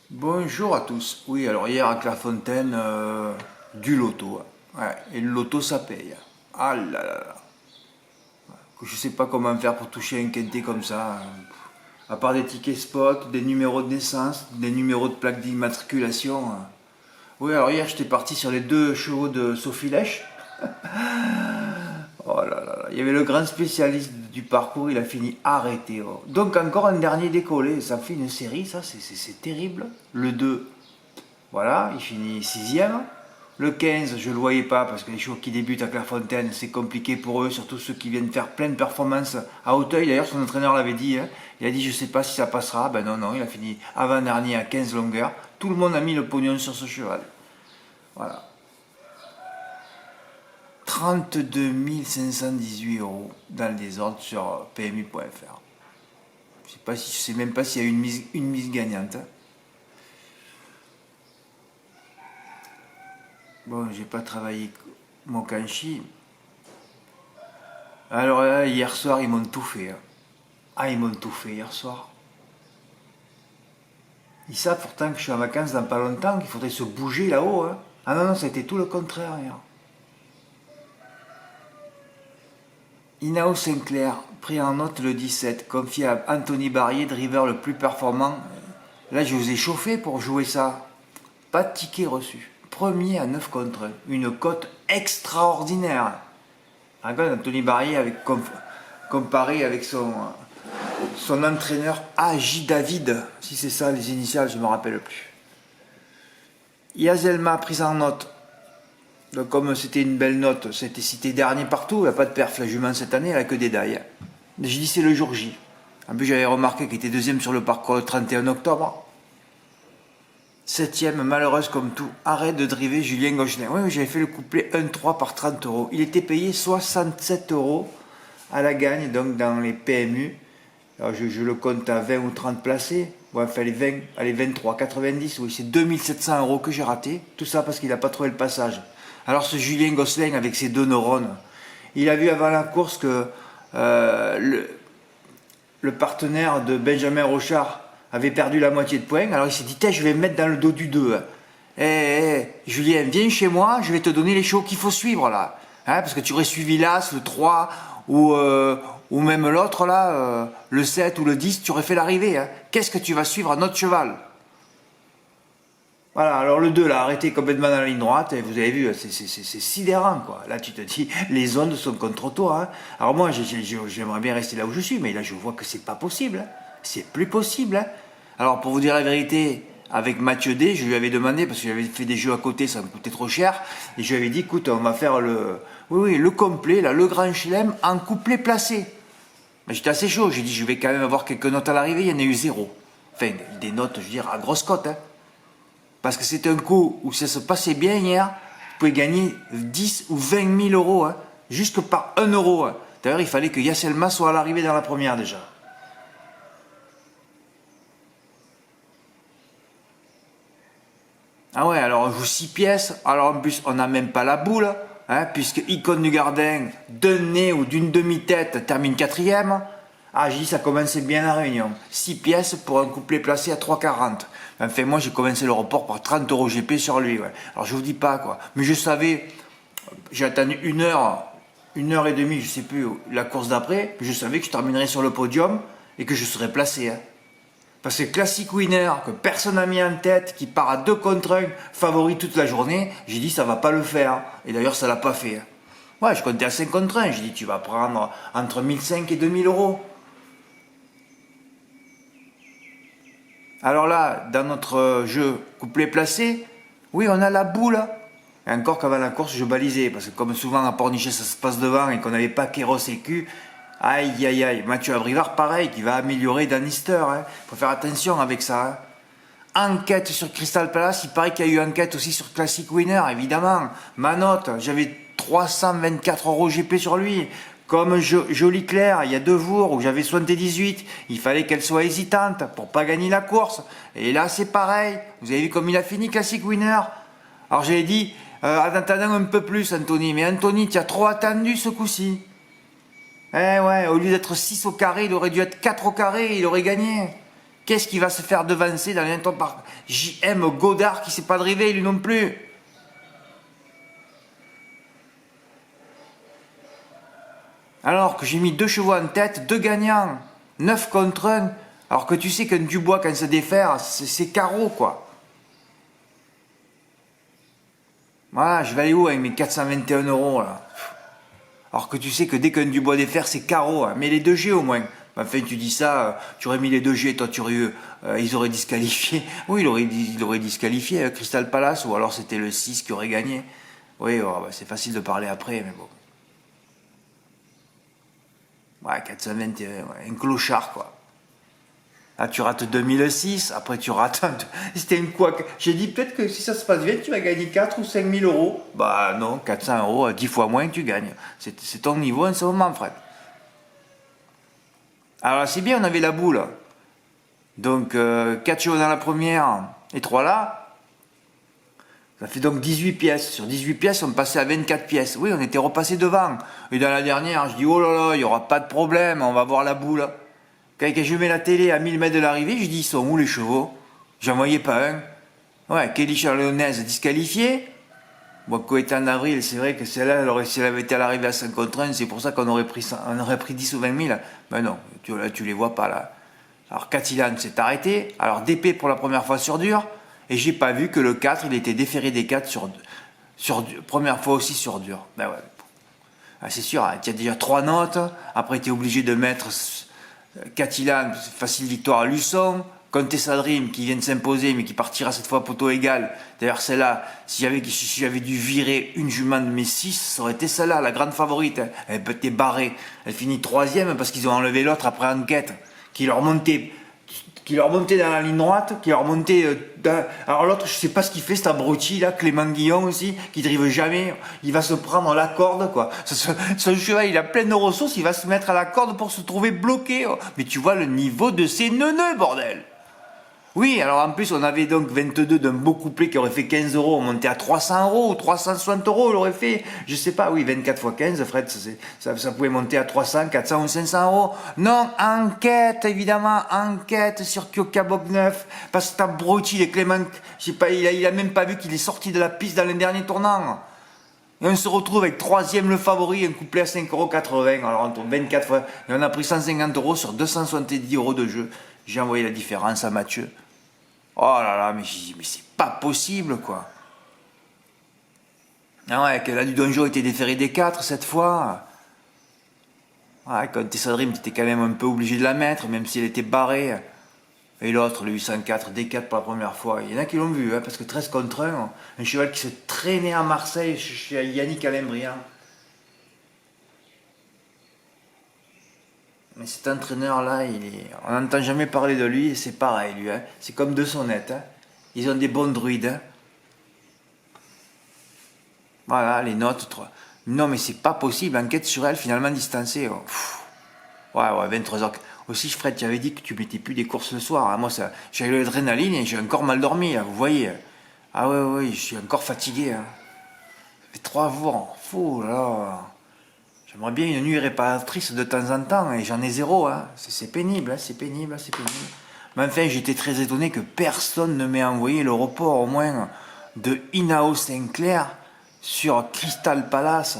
Bonjour à tous. Oui, alors hier à Clairefontaine, du loto, hein. Ouais, et le loto ça paye. Ah là là là. Je sais pas comment faire pour toucher un quintet comme ça, hein. À part des tickets spot, des numéros de naissance, des numéros de plaque d'immatriculation, hein. Oui, alors hier j'étais parti sur les deux chevaux de Sophie Lèche. Oh là là là. Il y avait le grand spécialiste du parcours, il a fini arrêté, oh. Donc encore un dernier décollé. Ça fait une série, ça, c'est terrible. Le 2. Voilà, il finit sixième. Le 15, je ne le voyais pas parce que les chevaux qui débutent à Clairefontaine, c'est compliqué pour eux, surtout ceux qui viennent faire plein de performances à Auteuil. D'ailleurs, son entraîneur l'avait dit, hein. Il a dit, je ne sais pas si ça passera. Ben non, non, il a fini avant-dernier à 15 longueurs. Tout le monde a mis le pognon sur ce cheval. Voilà. 32 518 euros dans le désordre sur PMU.fr. Je sais même pas s'il y a une mise gagnante, hein. Bon, j'ai pas travaillé mon kanchi. Alors là, hier soir, ils m'ont tout fait, hein. Ah, ils m'ont tout fait hier soir. Ils savent pourtant que je suis en vacances dans pas longtemps, qu'il faudrait se bouger là-haut, hein. Ah non, non, ça a été tout le contraire hier. Inao Sinclair, pris en note le 17, confié à Anthony Barrier, driver le plus performant. Là, je vous ai chauffé pour jouer ça. Pas de ticket reçu. Premier à 9 contre 1. Une cote extraordinaire. Regarde Anthony Barrier comparé avec son entraîneur Agi David. Si c'est ça les initiales, je ne me rappelle plus. Yazelma prise en note. Donc comme c'était une belle note, c'était cité dernier partout, il n'y a pas de perf la jument cette année, elle a que des dailles. J'ai dit c'est le jour J. En plus j'avais remarqué qu'il était deuxième sur le parcours le 31 octobre. Septième, malheureuse comme tout, arrête de driver Julien Gauchelin. Oui, j'avais fait le couplet 1-3 par 30 euros. Il était payé 67 euros à la gagne, donc dans les PMU. Alors je le compte à 20 ou 30 placés. Ouais, enfin les 20, allez 23, 90, oui, c'est 2700 euros que j'ai raté. Tout ça parce qu'il n'a pas trouvé le passage. Alors ce Julien Gosselin avec ses deux neurones, il a vu avant la course que le partenaire de Benjamin Rochard avait perdu la moitié de points. Alors il s'est dit, je vais me mettre dans le dos du 2. Julien, viens chez moi, je vais te donner les chevaux qu'il faut suivre là. Hein, parce que tu aurais suivi l'As, le 3 ou même l'autre là, le 7 ou le 10, tu aurais fait l'arrivée. Hein. Qu'est-ce que tu vas suivre à notre cheval? Voilà, alors le 2 là, arrêté complètement dans la ligne droite, et vous avez vu, c'est sidérant quoi. Là tu te dis, les ondes sont contre toi, hein. Alors moi j'aimerais bien rester là où je suis, mais là je vois que c'est pas possible, hein. C'est plus possible, hein. Alors pour vous dire la vérité, avec Mathieu D, je lui avais demandé, parce que j'avais fait des jeux à côté, ça me coûtait trop cher, et je lui avais dit, écoute, on va faire le complet, là, le grand chelem en couplet placé. Mais j'étais assez chaud, j'ai dit, je vais quand même avoir quelques notes à l'arrivée, il y en a eu zéro. Enfin, des notes, je veux dire, à grosse cote, hein. Parce que c'est un coup où ça se passait bien hier, vous pouvez gagner 10 ou 20 000 euros, hein, juste par 1 euro. Hein. D'ailleurs, il fallait que Yasselma soit à l'arrivée dans la première déjà. Ah ouais, alors on joue 6 pièces, alors en plus on n'a même pas la boule, hein, puisque Icône du Gardin, d'un nez ou d'une demi-tête, termine quatrième. Ah, j'ai dit ça commençait bien la réunion. 6 pièces pour un couplet placé à 3,40. Enfin, moi j'ai commencé le report par 30 euros GP sur lui. Ouais. Alors je vous dis pas quoi. Mais je savais, j'ai attendu une heure et demie, je sais plus, la course d'après. Je savais que je terminerais sur le podium et que je serais placé. Hein. Parce que Classic Winner, que personne n'a mis en tête, qui part à 2 contre 1, favori toute la journée, j'ai dit ça va pas le faire. Et d'ailleurs ça l'a pas fait. Hein. Ouais, je comptais à 5 contre 1. J'ai dit tu vas prendre entre 1005 et 2000 euros. Alors là, dans notre jeu couplet placé, oui, on a la boule. Et encore qu'avant la course, je balisais. Parce que comme souvent à Pornichet, ça se passe devant et qu'on n'avait pas Kéros et Q, aïe, aïe, aïe. Mathieu Abrivard, pareil, qui va améliorer Danister. Il faut faire attention avec ça. Hein. Enquête sur Crystal Palace, il paraît qu'il y a eu enquête aussi sur Classic Winner, évidemment. Ma note, j'avais 324 euros GP sur lui. Comme Jolie Claire, il y a 2 jours où j'avais 78, il fallait qu'elle soit hésitante pour pas gagner la course. Et là, c'est pareil. Vous avez vu comme il a fini, Classic Winner. Alors j'avais dit, en attendant un peu plus, Anthony. Mais Anthony, tu as trop attendu ce coup-ci. Eh ouais, au lieu d'être 6 au carré, il aurait dû être 4 au carré, il aurait gagné. Qu'est-ce qui va se faire devancer dans les temps par JM Godard qui ne sait pas driver, lui non plus? Alors que j'ai mis 2 chevaux en tête, 2 gagnants, 9 contre 1, alors que tu sais qu'un Dubois, quand il se défaire, c'est carreau, quoi. Voilà, je vais aller où avec mes 421 €, là? Alors que tu sais que dès qu'un Dubois défaire, c'est carreau, hein. Mais les 2G au moins. Enfin, tu dis ça, tu aurais mis les 2G, toi, ils auraient disqualifié. Oui, il aurait disqualifié Crystal Palace, ou alors c'était le 6 qui aurait gagné. Oui, oh, bah, c'est facile de parler après, mais bon. Ouais, 421, ouais, un clochard, quoi. Là, tu rates 2006, après tu rates C'était une couac. J'ai dit peut-être que si ça se passe bien, tu vas gagner 4 ou 5 000 €. Bah non, 400 €, 10 fois moins, tu gagnes. C'est ton niveau en ce moment, Fred. Alors c'est bien, on avait la boule. Donc 4 chevaux dans la première et 3 là. Ça fait donc 18 pièces. Sur 18 pièces, on passait à 24 pièces. Oui, on était repassé devant. Et dans la dernière, je dis, oh là là, il n'y aura pas de problème, on va voir la boule. Quand je mets la télé à 1000 mètres de l'arrivée, je dis, ils sont où les chevaux? J'en voyais pas un. Ouais, Kelly Charlonaise disqualifiée. Bon, Coétan d'Avril, c'est vrai que celle-là, si elle avait été à l'arrivée à 5 contre 1, c'est pour ça qu'on aurait pris 10 ou 20 000. Ben non, tu les vois pas là. Alors Catilan s'est arrêté. Alors DP pour la première fois sur dur. Et j'ai pas vu que le 4, il était déféré des 4 première fois aussi sur dur. Ben ouais. Ah, c'est sûr, tu as déjà 3 notes. Après, tu es obligé de mettre Catilan, facile victoire à Luçon. Contessa Dream qui vient de s'imposer, mais qui partira cette fois à poteau égal. D'ailleurs, celle-là, si j'avais dû virer une jument de mes 6, ça aurait été celle-là, la grande favorite. Elle était barrée. Elle finit 3e parce qu'ils ont enlevé l'autre après enquête, qui leur montait dans la ligne droite, qui leur montait alors l'autre, je sais pas ce qu'il fait, cet abruti là, Clément Guillon aussi, qui drive jamais, il va se prendre la corde, quoi. Ce cheval, il a plein de ressources, il va se mettre à la corde pour se trouver bloqué. Oh. Mais tu vois le niveau de ces neuneux, bordel. Oui, alors en plus, on avait donc 22 d'un beau couplet qui aurait fait 15 €, on montait à 300 € ou 360 €, il aurait fait, je sais pas, oui, 24 fois 15, Fred, ça pouvait monter à 300, 400 ou 500 €. Non, enquête, évidemment, enquête sur Kyoka Bogneuf, parce que t'as abruti les Clément, je sais pas, il a même pas vu qu'il est sorti de la piste dans le dernier tournant. Et on se retrouve avec 3e le favori, un couplet à 5,80 €, alors on tourne 24 fois, et on a pris 150 € sur 270 € de jeu. J'ai envoyé la différence à Mathieu. Oh là là, mais j'ai dit, mais c'est pas possible, quoi. Ah ouais, que la du donjon était déférée des 4 cette fois. Ouais, quand t'es Sadrim, t'étais quand même un peu obligé de la mettre, même si elle était barrée. Et l'autre, le 804, D4 pour la première fois. Il y en a qui l'ont vu, hein, parce que 13 contre 1, un cheval qui se traînait à Marseille chez Yannick Alain-Briand. Mais cet entraîneur-là, on n'entend jamais parler de lui, et c'est pareil, lui. Hein. C'est comme De Sonnette. Hein. Ils ont des bons druides. Hein. Voilà, les notes. Non, mais c'est pas possible. Enquête sur elle, finalement distancée. Oh. Ouais, 23h. Aussi, Fred, tu avais dit que tu mettais plus des courses le soir. Hein. Moi, j'ai eu l'adrénaline et j'ai encore mal dormi, là, vous voyez. Ah ouais, je suis encore fatigué. Hein. Ça fait 3 jours. Fou, là. J'aimerais bien une nuit réparatrice de temps en temps, et j'en ai 0. Hein. C'est pénible, hein, c'est pénible. Mais enfin, j'étais très étonné que personne ne m'ait envoyé le report, au moins, de Inao Sinclair sur Crystal Palace.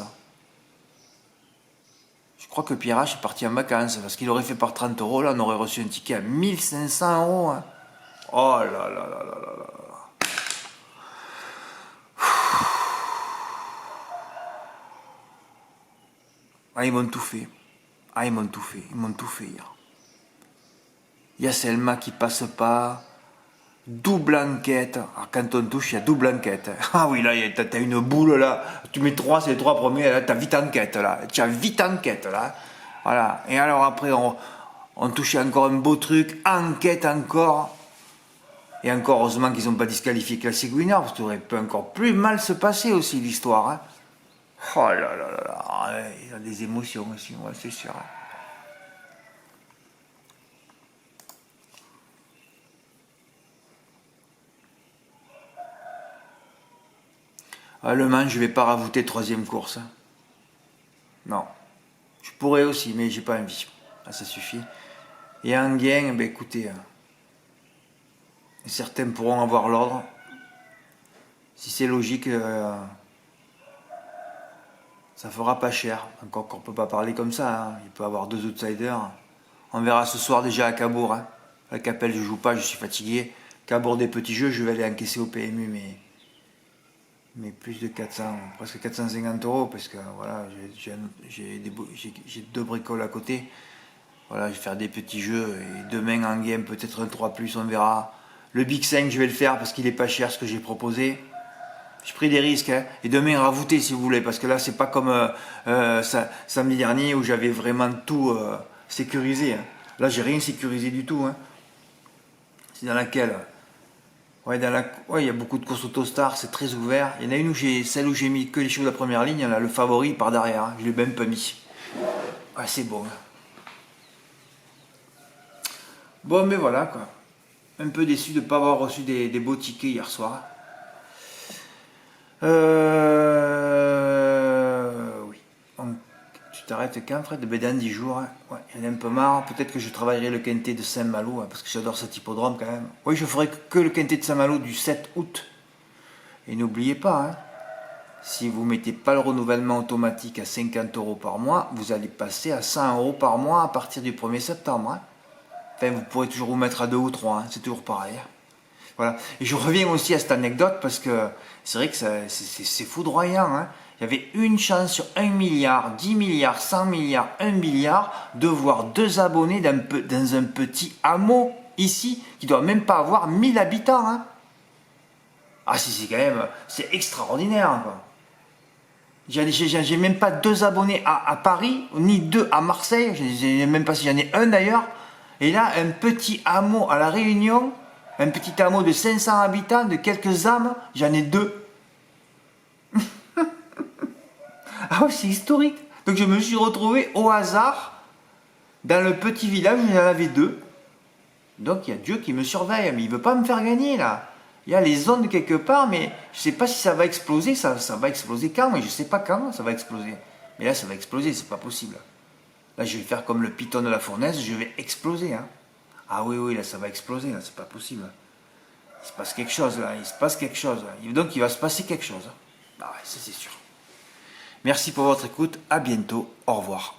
Je crois que Pierre H est parti en vacances, parce qu'il aurait fait par 30 €, là, on aurait reçu un ticket à 1500 €. Hein. Oh là là là là là là. Ah, ils m'ont tout fait. Ils m'ont tout fait hier. Il y a Selma qui passe pas. Double enquête. Alors, quand on touche, il y a double enquête. Ah oui, là, t'as une boule, là. Tu mets 3, c'est les 3 premiers. Là, t'as vite enquête, là. Tu as vite enquête, là. Voilà. Et alors, après, on touchait encore un beau truc. Enquête encore. Et encore, heureusement qu'ils n'ont pas disqualifié Classic Winner, parce que ça aurait pu encore plus mal se passer aussi, l'histoire. Hein. Oh là là là là. Il y a des émotions aussi, ouais, c'est sûr. Le Mans, je vais pas rajouter 3e course. Hein. Non. Je pourrais aussi, mais j'ai pas envie. Ah, ça suffit. Et en gain, ben écoutez, Et certains pourront avoir l'ordre. Si c'est logique, ça fera pas cher. Encore qu'on ne peut pas parler comme ça. Hein. Il peut y avoir 2 outsiders. On verra ce soir déjà à Cabourg. Hein. À Capelle, je joue pas, je suis fatigué. Cabourg des petits jeux, je vais aller encaisser au PMU, mais plus de 400, presque 450 euros, parce que voilà, j'ai 2 bricoles à côté. Voilà, je vais faire des petits jeux, et demain en game, peut-être un 3+, on verra. Le Big 5, je vais le faire, parce qu'il est pas cher, ce que j'ai proposé. J'ai pris des risques, hein. Et demain, ravoutez si vous voulez, parce que là, c'est pas comme samedi dernier, où j'avais vraiment tout sécurisé. Hein. Là, j'ai rien sécurisé du tout. Hein. C'est dans laquelle... Ouais, il y a beaucoup de courses Autostar, c'est très ouvert. Il y en a une celle où j'ai mis que les chevaux de la première ligne, là, le favori par derrière, hein. Je l'ai même pas mis. Ouais, c'est bon. Bon, mais voilà quoi. Un peu déçu de ne pas avoir reçu des beaux tickets hier soir. Oui. Tu t'arrêtes quand, Fred? Dans 10 jours. Hein. Ouais, j'en ai un peu marre. Peut-être que je travaillerai le quintet de Saint-Malo, hein, parce que j'adore cet hippodrome quand même. Oui, je ferai que le quintet de Saint-Malo du 7 août. Et n'oubliez pas, hein, si vous ne mettez pas le renouvellement automatique à 50 euros par mois, vous allez passer à 100 euros par mois à partir du 1er septembre. Hein. Enfin, vous pourrez toujours vous mettre à 2 ou 3, hein, c'est toujours pareil. Hein. Voilà. Et je reviens aussi à cette anecdote parce que c'est vrai que c'est foudroyant. Hein. Il y avait une chance sur 1 milliard, 10 milliards, 100 milliards, 1 milliard de voir 2 abonnés dans un petit hameau ici qui ne doit même pas avoir 1000 habitants. Hein. Ah si, c'est quand même, c'est extraordinaire. J'ai même pas 2 abonnés à Paris, ni 2 à Marseille, je ne sais même pas si j'en ai un d'ailleurs. Et là, un petit hameau à La Réunion, un petit hameau de 500 habitants, de quelques âmes, j'en ai 2. Ah oui, c'est historique. Donc je me suis retrouvé au hasard dans le petit village où j'en avais 2. Donc il y a Dieu qui me surveille, mais il ne veut pas me faire gagner là. Il y a les ondes quelque part, mais je ne sais pas si ça va exploser. Ça va exploser quand, mais je ne sais pas quand ça va exploser. Mais là, ça va exploser, c'est pas possible. Là, je vais faire comme le python de la fournaise, je vais exploser. Hein. Ah oui, là, ça va exploser, là, c'est pas possible. Il se passe quelque chose, là, il se passe quelque chose. Là. Donc, il va se passer quelque chose. Ah ouais, ça, c'est sûr. Merci pour votre écoute, à bientôt, au revoir.